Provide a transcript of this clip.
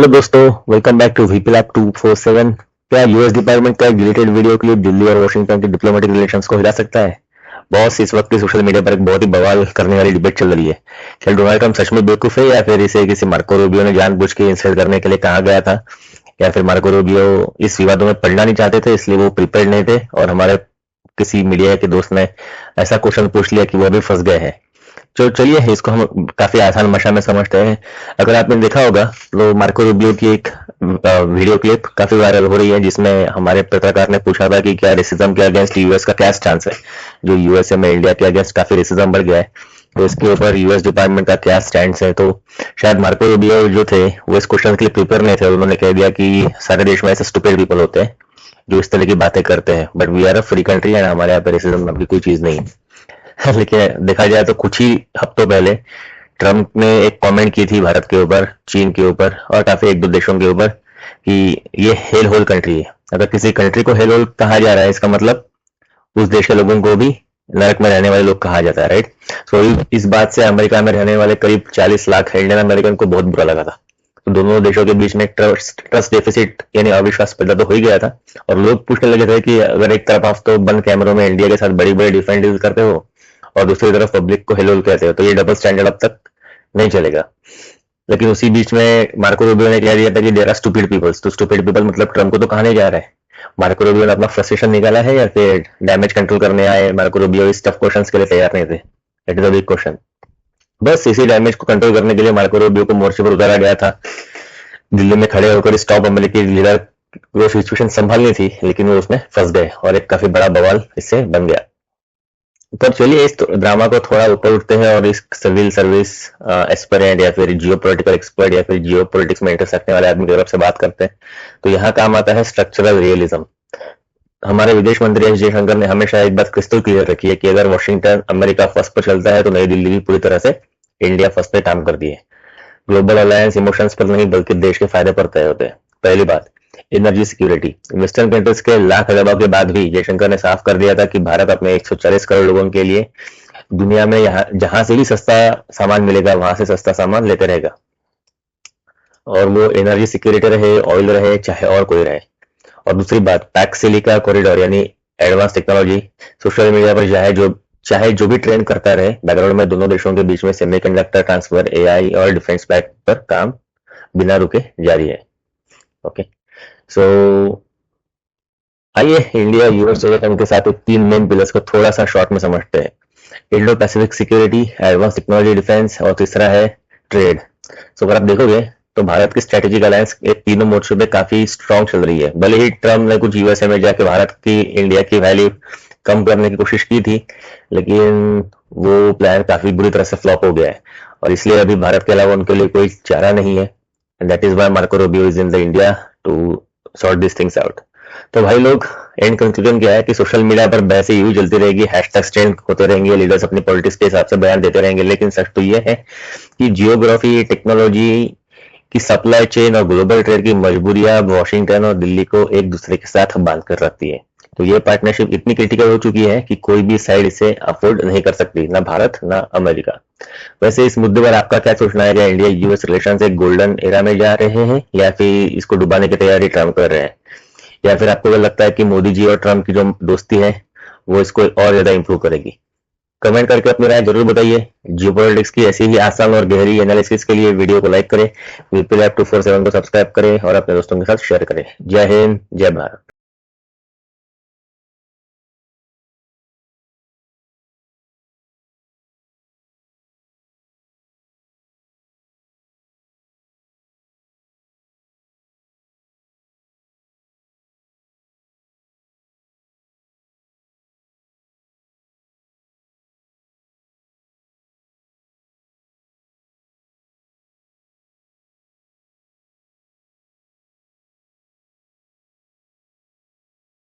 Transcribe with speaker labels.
Speaker 1: Hello दोस्तों, welcome back to VP lab 247। क्या US department का एक डिलीटेड वीडियो क्लिप दिल्ली और वॉशिंगटन के डिप्लोमेटिक रिलेशंस को हिला सकता है? बॉस, इस वक्त की सोशल मीडिया पर एक बहुत ही बवाल करने वाली डिबेट चल रही है। क्या डोनाल्ड ट्रम्प सच में बेवकूफ है, या फिर इसे किसी मार्को रूबियो ने जानबूझ के इंसल्ट करने के लिए कहा गया था, या फिर मार्को रूबियो इस विवादों में पड़ना नहीं चाहते थे, इसलिए वो प्रिपेयर्ड नहीं थे और हमारे किसी मीडिया के दोस्त ने ऐसा क्वेश्चन पूछ लिया कि वो भी फंस गए हैं। तो चलिए इसको हम काफी आसान भाषा में समझते हैं। अगर आपने देखा होगा तो मार्को रूबियो की एक वीडियो क्लिप काफी वायरल हो रही है, जिसमें हमारे पत्रकार ने पूछा था कि क्या रेसिज्म के अगेंस्ट यूएस का क्या स्टांस है। जो यूएसए में इंडिया के अगेंस्ट काफी रेसिज्म बढ़ गया है, तो इसके ऊपर यूएस डिपार्टमेंट का क्या स्टैंड है। तो शायद मार्को रूबियो जो थे वो इस क्वेश्चन के लिए प्रिपेयर नहीं थे। उन्होंने कह दिया कि सारे देश में ऐसे स्टूपिड पीपल होते हैं जो इस तरह की बातें करते हैं, but we are a free country and हमारे यहाँ पे रेसिज्म नाम की कोई चीज नहीं है। लेकिन देखा जाए तो कुछ ही हफ्तों पहले ट्रम्प ने एक कमेंट की थी भारत के ऊपर, चीन के ऊपर और काफी एक दो देशों के ऊपर कि ये हेल होल कंट्री है। अगर किसी कंट्री को हेल होल कहा जा रहा है, इसका मतलब उस देश के लोगों को भी नरक में रहने वाले लोग कहा जाता है, राइट। सो इस बात से अमेरिका में रहने वाले करीब 40 लाख इंडियन अमेरिकन को बहुत बुरा लगा था। तो दोनों देशों के बीच में ट्रस्ट डेफिसिट यानी अविश्वास पैदा तो हो ही गया था, और लोग पूछने लगे थे कि अगर एक तरफ आप तो बंद कैमरों में इंडिया के साथ बड़ी बड़ी डिफेंस डील करते हो और दूसरी तरफ पब्लिक को हेल होल कहते हो, तो ये डबल स्टैंडर्ड अब तक नहीं चलेगा। लेकिन उसी बीच में मार्को रूबियो ने कह दिया था कि देयर आर स्टूपिड पीपल्स। तो स्टूपिड पीपल मतलब ट्रम्प को तो कहा नहीं जा रहा है। मार्को रूबियो ने अपना फ्रस्ट्रेशन निकाला है या फिर डैमेज कंट्रोल करने आए मार्को रूबियो इस टफ क्वेश्चंस के लिए तैयार नहीं थे? It is a big question. बस इसी डैमेज को कंट्रोल करने के लिए मार्को रूबियो को मोर्चे पर उतारा गया था। दिल्ली में खड़े होकर स्टॉप अमेरिकी लीडर को सिचुएशन संभालनी थी, लेकिन वो उसमें फंस गए और एक काफी बड़ा बवाल इससे बन गया। तो चलिए इस ड्रामा को थोड़ा ऊपर उठते हैं और इस सिविल सर्विस एस्पिरेंट या फिर जियो पोलिटिकल एक्सपर्ट या फिर जियो पोलिटिक्स में इंटरेस्ट रखने वाले आदमी की तरफ से बात करते हैं। तो यहाँ काम आता है स्ट्रक्चरल रियलिज्म। हमारे विदेश मंत्री एस जयशंकर ने हमेशा एक बात क्रिस्टल क्लियर रखी है कि अगर वॉशिंगटन अमेरिका फर्स्ट पर चलता है तो नई दिल्ली भी पूरी तरह से इंडिया फर्स्ट पे काम करती है। ग्लोबल अलायंस इमोशंस पर नहीं बल्कि देश के फायदे पर तय होते हैं। पहली बात, एनर्जी सिक्योरिटी। वेस्टर्न कंट्रीज के लाख दबाव के बाद भी जयशंकर ने साफ कर दिया था कि भारत अपने 140 करोड़ लोगों के लिए दुनिया में जहां से भी सस्ता सामान मिलेगा वहां से सस्ता सामान लेते रहेगा, और वो एनर्जी सिक्योरिटी रहे, ऑयल रहे, चाहे और कोई रहे। और दूसरी बात, पैक सिलिका कॉरिडोर यानी एडवांस टेक्नोलॉजी। सोशल मीडिया पर चाहे जो भी ट्रेंड करता रहे, बैकग्राउंड में दोनों देशों के बीच में सेमीकंडक्टर ट्रांसफर, एआई और डिफेंस पैक पर काम बिना रुके जारी है। ओके, सो आइए इंडिया यूएस के साथ एक 3 मेन पिलर्स को थोड़ा सा शॉर्ट में समझते हैं। Indo Pacific security, advance technology defence और तीसरा है ट्रेड। सो अगर आप देखोगे तो भारत की स्ट्रेटेजिक अलायंस एक तीनों मोर्चों पे काफी स्ट्रांग चल रही है। भले ही ट्रम्प ने कुछ यूएसए में जाके भारत की इंडिया की वैल्यू कम करने की कोशिश की थी, लेकिन वो प्लान काफी बुरी तरह से फ्लॉप हो गया है और इसलिए अभी भारत के अलावा उनके लिए कोई चारा नहीं है। And that is why Marco Rubio is in the India to sort this things out. तो भाई लोग, एंड कंक्लूजन क्या है कि सोशल मीडिया पर बहसें यूं चलती रहेगी, हैशटैग ट्रेंड होते रहेंगे, लीडर्स अपनी पॉलिटिक्स के हिसाब से बयान देते रहेंगे, लेकिन सच तो ये है कि जियोग्राफी, टेक्नोलॉजी की सप्लाई चेन और ग्लोबल ट्रेड की मजबूरियां वॉशिंगटन और दिल्ली को एक दूसरे के साथ बांध कर रखती है। तो ये पार्टनरशिप इतनी क्रिटिकल हो चुकी है कि कोई भी साइड इसे अफोर्ड नहीं कर सकती, ना भारत ना अमेरिका। वैसे इस मुद्दे पर आपका क्या सोचना है? क्या इंडिया यूएस रिलेशन एक गोल्डन एरा में जा रहे हैं या फिर इसको डुबाने की तैयारी ट्रम्प कर रहे हैं, या फिर आपको लगता है कि मोदी जी और ट्रम्प की जो दोस्ती है वो इसको और ज्यादा इंप्रूव करेगी? कमेंट करके अपनी राय जरूर बताइए। जियोपॉलिटिक्स की ऐसी ही आसान और गहरी एनालिसिस के लिए वीडियो को लाइक करें, वीपी लैब 247 को सब्सक्राइब करें और अपने दोस्तों के साथ शेयर करें। जय हिंद, जय भारत।